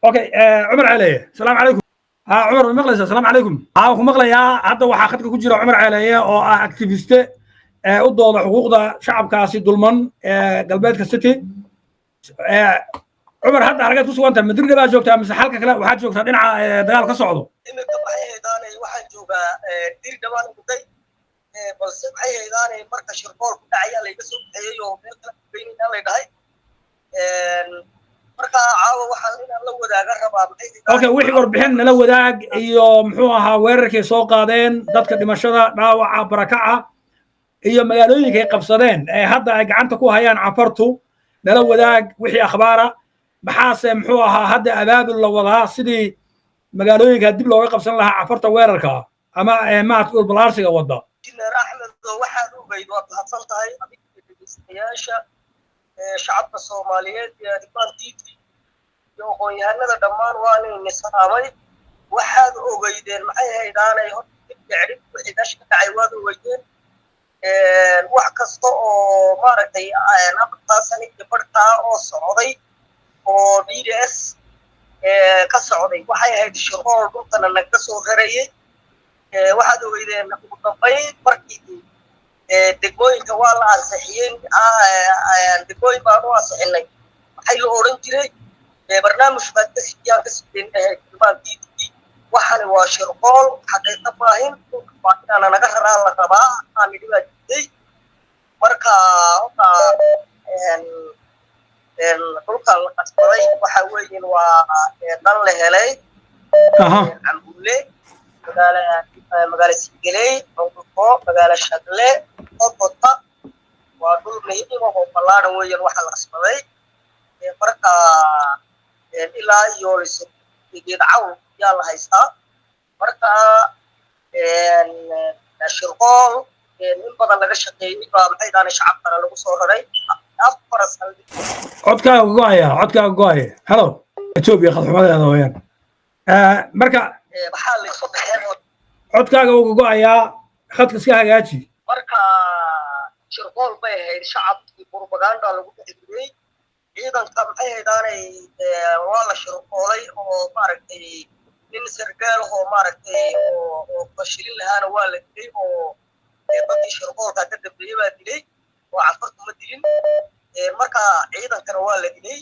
اوكي عمر علي السلام عليكم. عمر مقلس السلام عليكم. ku maqlayaa hadda waxaa khadka ku jira cumar caleeye oo ah activiste u dooda xuquuqda shacabkaasi dulman ee galbeedka city. cumar hadda halkeed ku sugan tahay madriga baa joogtaa mise halka kale waxaad joogtaa dhinaca dagaal ka socdo? imika waxay haydaanay waxaan joogaa dir dhawaan guday balse waxay haydaanay marka shirkool ku dhacaya layga soo bixiyay oo meel kala beynina lay dhahay marka caawa waxaan inaan la wadaaga rabaa okay wixii warbixin nala wadaag iyo muxuu ahaa weerarkay soo qaadeen dadka dhimashada dhaawaca barakaca iyo magaalooyinka ay qabsadeen ee hadda ay gacanta ku hayaan cafartu nala wadaag wixii akhbaara maxaase muxuu ahaa hadda abaabul la wadaa sidii magaalooyinka dib looga qabsan lahaa cafarta weerarka ama maad balaarsiga wada jineer axmed waxaad ogeyd waad mahadsan tahay dhegeystayaasha shacabka soomaaliyeed iyo arrimaha diinta iyo aqoon-yahanada dhammaan waa inay salaamay waxaad ogeydeen maxay haydaanay horta dhicrin wixii meesha ka dhacay waad ogeydeen wax kasta oo maaragtay afartaasan iyo barhkaa oo socday oo BDS ka socday waxay ahayd shirqool dhulkana naga soo rarayay waxaad ogeydeen ugu dambayn markii degmooyinka waa la ansixiyey degmooyin baan u ansixinay waxay la odhan jiray barnaamij baad ka sidiyaan ka sideen ilmaan diidkii waxani waa shirqool xaqiiqa baahin dhulka waa inaana naga raraa la rabaa aan nidhi baa jirtay marka horta dhulka la qasbaday waxa weeyin waa dhan la helay cambuule magaala Sigeley Bogorko magaala Shagle Oqota waa dhul muhiim ah oo ballaaran weeyaan waxa la qasbaday marka ilaa iyo geedcaw yaa la haystaa marka shirqool in badan laga shaqeeyay baa maxay daana shacabkana lagu soo raray afar sano codkaaga go'aya hello Ethiopia khadxumadeeda weeyaan marka waxaa la soo baxeen codkaaga uga go'ayaa khadka iska hagaaji marka shirqool bay ahayd shacabkii propaganda lagu dhexgeliyey ciidanka maxay haydaanay waa la shirqoolay oo maaragtay nin sargaal oo maaragtay oo fashilin lahaana waa la dilay oo dadkii shirqoolka ka dambeeyay baa dilay oo cafartu ma dilin marka ciidankana waa la dilay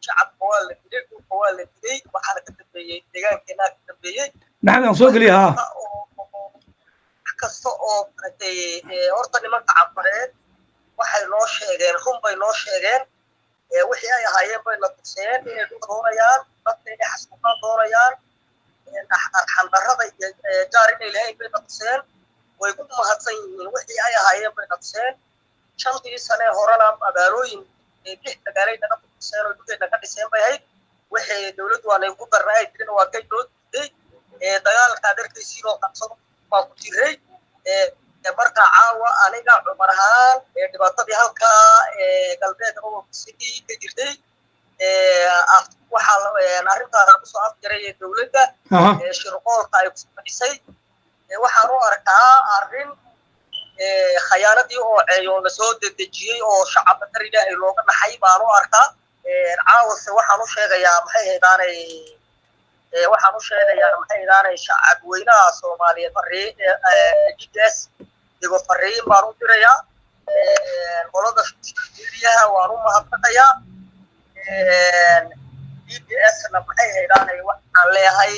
shacabka waa la dilay dhulka waa la dilay waxaana ka dambeeyey deegaankeena ka dambeeyey naxdan soo geliya ha kasta oo maaragtay horta nimanka cafareed waxay noo sheegeen run bay noo sheegeen wixii ay ahaayeen bay la tuseen inay dhulka doonayaan dadka inay xasuuqaan doonayaan xandarrada iyo jaar inay lahayn bay la tuseen way ku mahadsan yihiin wixii ay ahaayeen bay la tuseen shantii sane horena magaalooyin lix magaalay naga tuseen oo dhulkeena ka dhiseen bay ahayd wixii dowladdu aanay ku darna ay jirin waa kay loo diiday dagaalka darkiisii loo qabsado baa ku jiray marka caawa aniga cumar ahaan dhibaatadii halkaa galbeedka gobolka city ka jirtay waxaa arrintaana kusoo afjaray dowladda shirqoolka ay ku fadhisay waxaan u arkaa arrin khayaanadii oo ceeyo lasoo dedejiyey oo shacabka dar ilaahay looga dhaxay baan u arkaa caawase waxaan u sheegayaa maxay haydaanay waxaan u sheegayaa maxay haydaanay shacab weynaha Soomaaliyeed fariin DDS digo fariin baan u dirayaa qolada shaqadiyaha waan u mahadnaqayaa DDS na maxay haydaanay waxaan leeyahay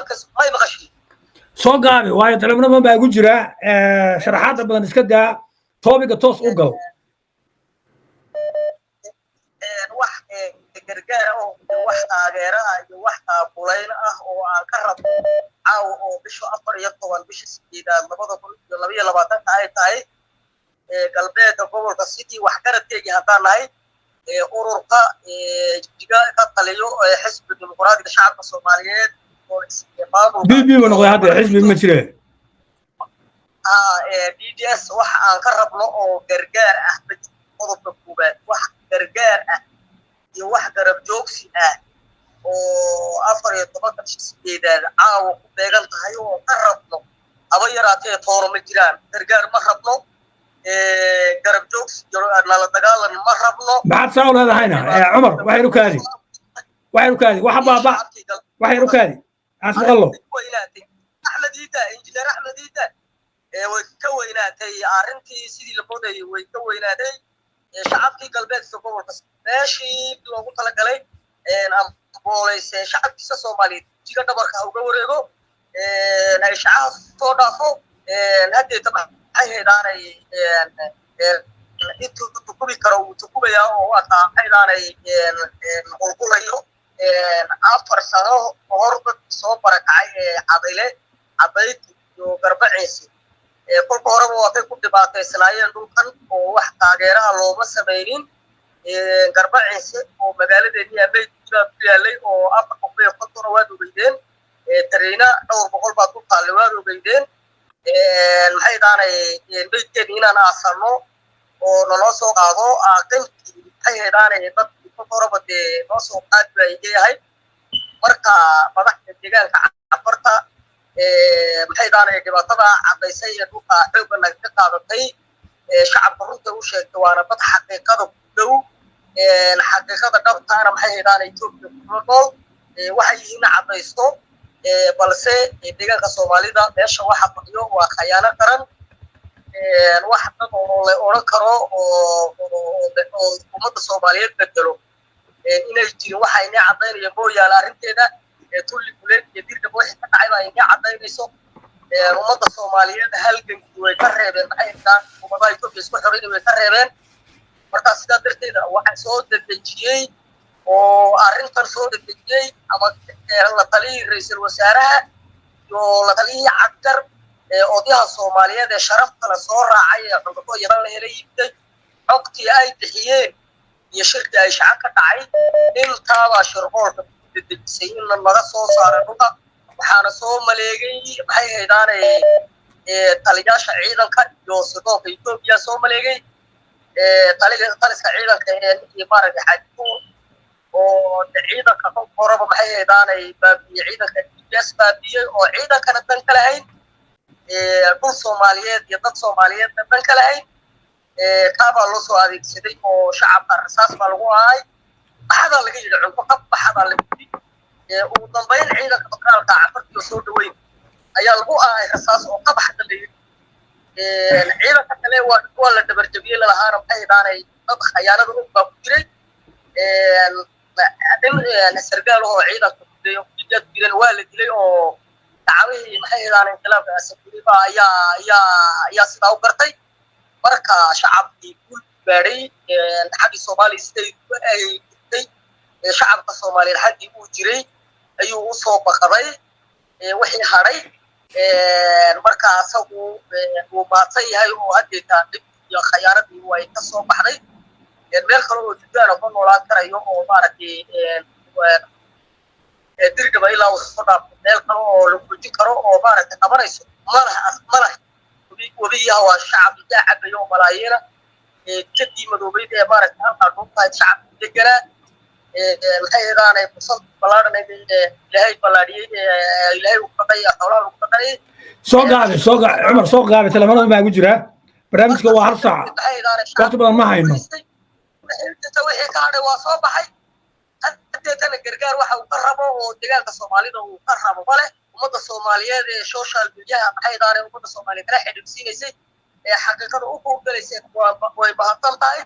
ka soo maqashay soo gaabi waayo telefoonada baa ugu jira sharaxaad badan iska daa toobiga toos u gal wax gargaar oo wax taageero ah iyo wax qaabuleyn ah oo aan ka rabo caaw oo bisha 14 bisha 8 2022 ay tahay galbeedka gobolka city wax garadkeega hadaan nahay ururka jiga ka taliyo xisbiga dimuqraadiga shacabka Soomaaliyeed BB ونقول هذا حزب المجرى DDS wax aan ka rabno oo gargaar ah qodobka koobaad wax gargaar ah iyo wax garab joogsi ah oo 14 sideedaad caawa ku beegan tahay oo ka rabno aba yaraatee tooro ma jiraan gargaar ma rabno garab joogsi nala dagaalan ma rabno بعد ساول هذا هنا عمر waxay u kaadi waxay kaadi waxa baaba waxay kaadi asmaqallo أحمد إيدا إنجنير أحمد إيدا ويكويناتي أرنتي سيدي لبودي ويكويناتي شعبكي قلبك سقوط بس ماشي لو قلت لك عليه أنا بوليس شعبك الصومالي جينا نبرك أو جوريجو نعيشها صودا هدي طبعا هاي داري إنتو تكوبي كرو تكوبي يا وقتا هاي داري نقول له أفر سنة هربت صوبرك عاي عضيلة عضيت وقربعيسي كل كهرباء وقت كل دبعة إسرائيل دوكان وواحد غيرها لو بس بينين قربعيسي ومجال الدنيا بيت جلالي وأفر قبيل خطر واد وبيدين ترينا دور بقول بعض الواد وبيدين الحين أنا بيت كنينا أنا أصلنا ونلصق عضو أقل هاي أنا بس كهرباء نلصق عاد بيجي هاي مركا مدح الدجاج عبرتها maxay daanay dhibaatada cadaysay ee dhulka xoogga laga qaadatay shacabka runta u sheegtay waana bad xaqiiqada ku dhow xaqiiqada dhabtaana maxay daanay Itoobiya ku nool waxay yihiin cadaysto balse deegaanka Soomaalida meesha waxa fadhiyo waa khiyaano qaran wax dad oo la oran karo oo ummadda Soomaaliyeed bedelo inay jireen waxa ay cadaynayaan mooyaal arinteeda تولي كلية يدير كبوح تتعب إني عطينيسو ومضى الصوماليين هالجن ويكرهبين حيثا ومضى يكون يسمح حرين ويكرهبين مرتا سيدا درتيدا واحد صوت الدجيجي وأرنتر صوت الدجيجي أما لطليه رئيس الوزراء ولطليه عكر أوديها الصوماليين شرف على صورة عيا فنقول يضل هلي يبدأ عقتي أي تحيين يشرك أي شعكة عيد إلتابا شرقور الدجسين لما رسوا صار نقطة وحنا صوم ملاقي بحي هيداني تلقاش عيدا كان يوصلوا في إثيوبيا صوم ملاقي تلقاش عيدا كان يبارك حدو وعيدا كان قرب بحي هيداني بابي عيدا كان يجلس بابي وعيدا كانت بنكلهين كل صوماليات يضط صوماليات بنكلهين كابا لوسو هذيك سيدي وشعب الرصاص بالغواي هذا اللي يجي عنده قب هذا اللي وضمبين عيدك بقال كعفرت يصور دوين أيا البوء رصاص وقب حتى اللي عيدك اللي هو اللي تبرجبيه للهارم أي داني طبخ خيانة ربع كبيرة بعدين السرقة له عيدك جد بين الوالد ليه أو تعويه محي داني انقلاب سكريبا يا سيدا وقرتي بركة شعب يقول باري حق الصومالي ستيت شعب الصومالي لحد يقول جري أيوه صوب قضي وحي هري مركا سووا وبعطي هاي وهدي تاني يا خيارتي ويتصوب بحري الملكرو جدنا كنا ولا ترى يوم وباركي درجة إلى وصفنا الملكرو لوجي كرو وبارك تبريس مره وبيها والشعب داعب يوم ملايين جدي مدوبي ده بارك الله شعب دجرة الحيران بصل بلارنا لهي بلاري لهي وقضية حوالي وقضية سوق عمر سوق غابة تلفون ما يجرى برامج هو هرصع كتب ما هينو توحي كان وصوب حي حتى كان الجرجار واحد وقربه ودجاج الصومالي ده وقربه وله ومدة الصومالية السوشيال ميديا حيدار ومدة الصومالية راح يدرسين يسي حقيقة أوكو جلسين ويبهتم تاي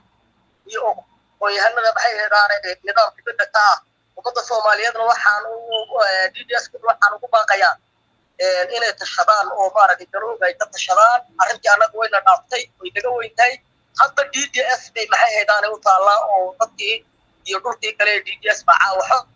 يوم ويهنا بحي هذا نظام في كل تاع ومدة الصومالية ده وحنا DDS كل وحنا وباقيان إن الشباب أو بارك الجنوب يتطلع الشباب أرجع أنا قوي نضافتي ويتجوين تاي حتى DDS بمحي هذا وطالع أو تطي يقول تي كله DDS معه وحق